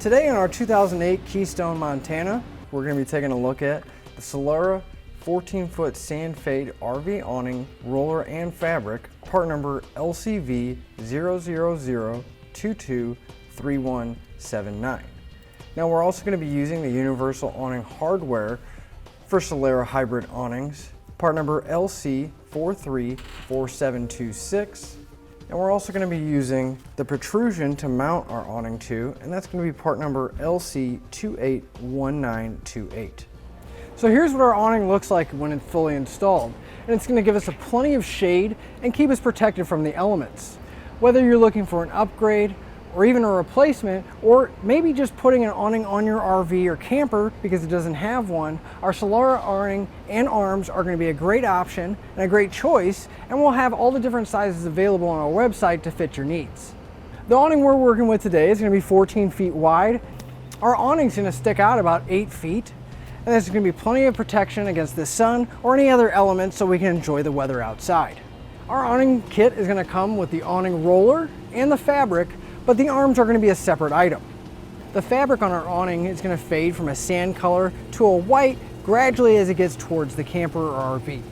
Today in our 2008 Keystone Montana, we're going to be taking a look at the Solera 14-foot sand fade RV awning, roller and fabric, part number LCV 000223179. Now we're also going to be using the universal awning hardware for Solera hybrid awnings, part number LC434726. And we're also going to be using the protrusion to mount our awning to, and that's going to be part number LC281928. So here's what our awning looks like when it's fully installed, and it's going to give us plenty of shade and keep us protected from the elements. Whether you're looking for an upgrade or even a replacement, or maybe just putting an awning on your RV or camper because it doesn't have one, our Solera awning and arms are going to be a great option and a great choice, and we'll have all the different sizes available on our website to fit your needs. The awning we're working with today is going to be 14 feet wide. Our awning's going to stick out about 8 feet, and there's going to be plenty of protection against the sun or any other elements so we can enjoy the weather outside. Our awning kit is going to come with the awning roller and the fabric, but the arms are going to be a separate item. The fabric on our awning is going to fade from a sand color to a white gradually as it gets towards the camper or RV.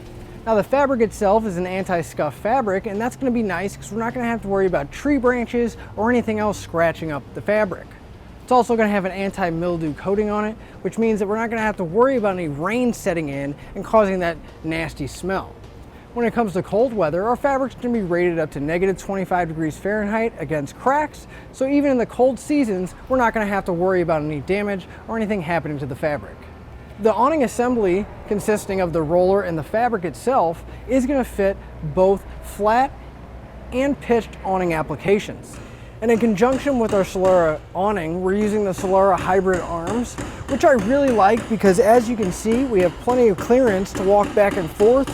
Now the fabric itself is an anti-scuff fabric, and that's going to be nice because we're not going to have to worry about tree branches or anything else scratching up the fabric. It's also going to have an anti-mildew coating on it, which means that we're not going to have to worry about any rain setting in and causing that nasty smell. When it comes to cold weather, our fabric's going to be rated up to -25 degrees Fahrenheit against cracks, so even in the cold seasons, we're not going to have to worry about any damage or anything happening to the fabric. The awning assembly, consisting of the roller and the fabric itself, is going to fit both flat and pitched awning applications. And in conjunction with our Solera awning, we're using the Solera hybrid arms, which I really like because, as you can see, we have plenty of clearance to walk back and forth,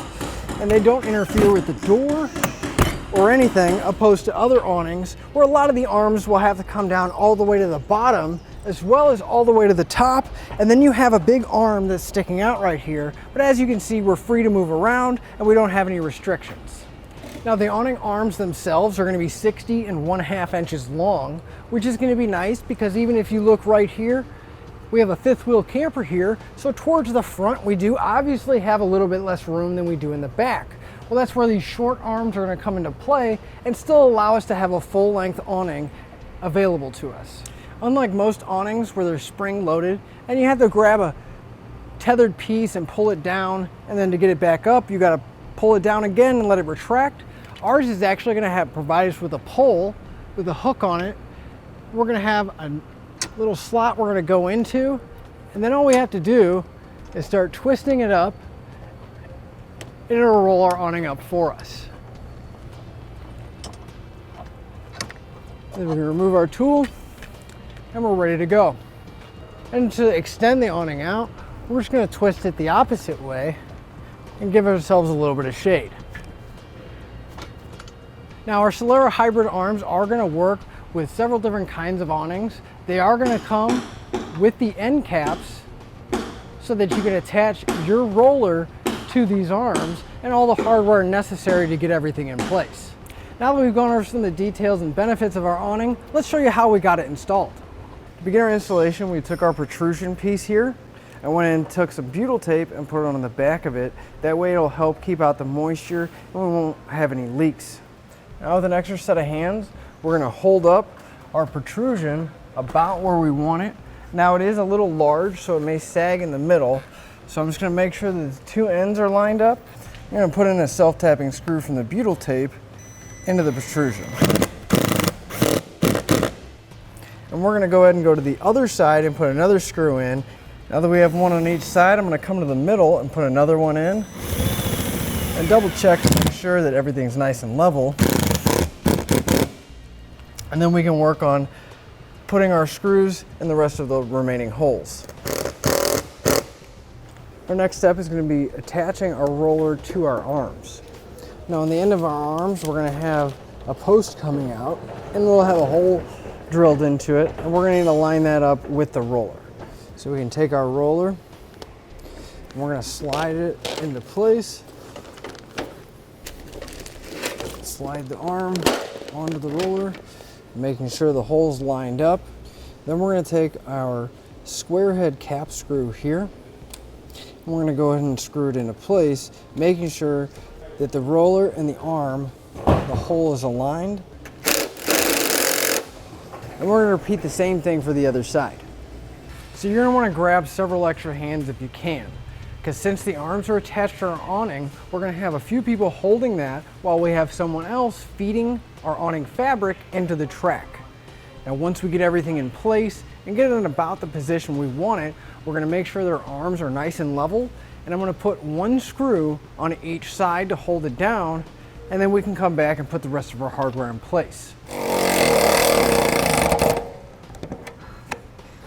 and they don't interfere with the door or anything, opposed to other awnings where a lot of the arms will have to come down all the way to the bottom as well as all the way to the top, and then you have a big arm that's sticking out right here. But as you can see, we're free to move around and we don't have any restrictions. Now the awning arms themselves are going to be 60½ inches long, which is going to be nice because even if you look right here, we have a fifth wheel camper here, so towards the front we do obviously have a little bit less room than we do in the back. Well, that's where these short arms are going to come into play and still allow us to have a full length awning available to us. Unlike most awnings where they're spring loaded and you have to grab a tethered piece and pull it down, and then to get it back up you got to pull it down again and let it retract, ours is actually going to provide us with a pole with a hook on it. We're going to have a little slot we're going to go into, and then all we have to do is start twisting it up and it'll roll our awning up for us. Then we can remove our tool and we're ready to go. And to extend the awning out, we're just going to twist it the opposite way and give ourselves a little bit of shade. Now our Solera hybrid arms are going to work with several different kinds of awnings. They are going to come with the end caps so that you can attach your roller to these arms and all the hardware necessary to get everything in place. Now that we've gone over some of the details and benefits of our awning, let's show you how we got it installed. To begin our installation, we took our protrusion piece here and went in and took some butyl tape and put it on the back of it. That way it'll help keep out the moisture and we won't have any leaks. Now with an extra set of hands, we're going to hold up our protrusion about where we want it. Now it is a little large, so it may sag in the middle. So I'm just going to make sure that the two ends are lined up. I'm going to put in a self-tapping screw from the butyl tape into the protrusion. And we're going to go ahead and go to the other side and put another screw in. Now that we have one on each side, I'm going to come to the middle and put another one in and double check to make sure that everything's nice and level. And then we can work on putting our screws in the rest of the remaining holes. Our next step is going to be attaching our roller to our arms. Now on the end of our arms we're going to have a post coming out and we'll have a hole drilled into it, and we're going to need to line that up with the roller. So we can take our roller and we're going to slide it into place. Slide the arm onto the roller, making sure the hole's lined up. Then we're going to take our square head cap screw here, and we're going to go ahead and screw it into place, making sure that the roller and the arm, the hole is aligned. And we're going to repeat the same thing for the other side. So you're going to want to grab several extra hands if you can, because since the arms are attached to our awning, we're going to have a few people holding that while we have someone else feeding our awning fabric into the track. Now once we get everything in place and get it in about the position we want it, we're going to make sure that our arms are nice and level, and I'm going to put one screw on each side to hold it down, and then we can come back and put the rest of our hardware in place.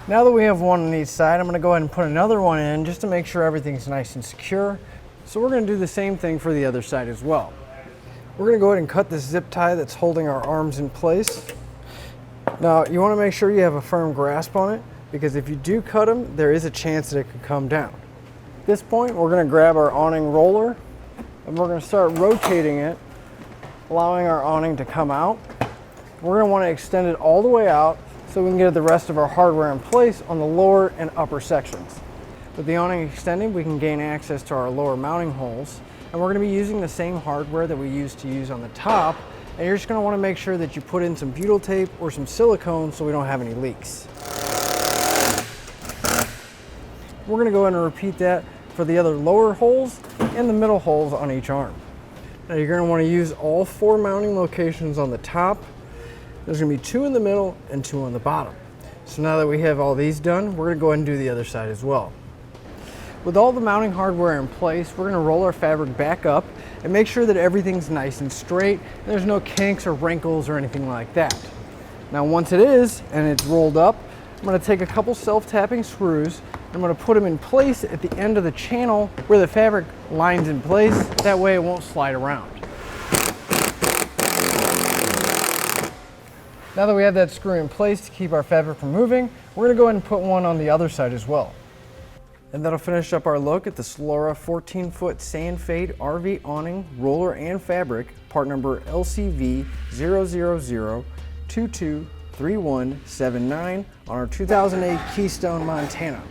Now that we have one on each side, I'm going to go ahead and put another one in just to make sure everything's nice and secure. So we're going to do the same thing for the other side as well. We're going to go ahead and cut this zip tie that's holding our arms in place. Now you want to make sure you have a firm grasp on it, because if you do cut them, there is a chance that it could come down. At this point, we're going to grab our awning roller and we're going to start rotating it, allowing our awning to come out. We're going to want to extend it all the way out so we can get the rest of our hardware in place on the lower and upper sections. With the awning extended, we can gain access to our lower mounting holes, and we're going to be using the same hardware that we used to use on the top, and you're just going to want to make sure that you put in some butyl tape or some silicone so we don't have any leaks. We're going to go ahead and repeat that for the other lower holes and the middle holes on each arm. Now you're going to want to use all 4 mounting locations on the top. There's going to be 2 in the middle and 2 on the bottom. So now that we have all these done, we're going to go ahead and do the other side as well. With all the mounting hardware in place, we're going to roll our fabric back up and make sure that everything's nice and straight and there's no kinks or wrinkles or anything like that. Now once it is and it's rolled up, I'm going to take a couple self-tapping screws and I'm going to put them in place at the end of the channel where the fabric lines in place. That way it won't slide around. Now that we have that screw in place to keep our fabric from moving, we're going to go ahead and put one on the other side as well. And that'll finish up our look at the Solera 14-foot sand fade RV awning, roller and fabric, part number LCV 000223179 on our 2008 Keystone Montana.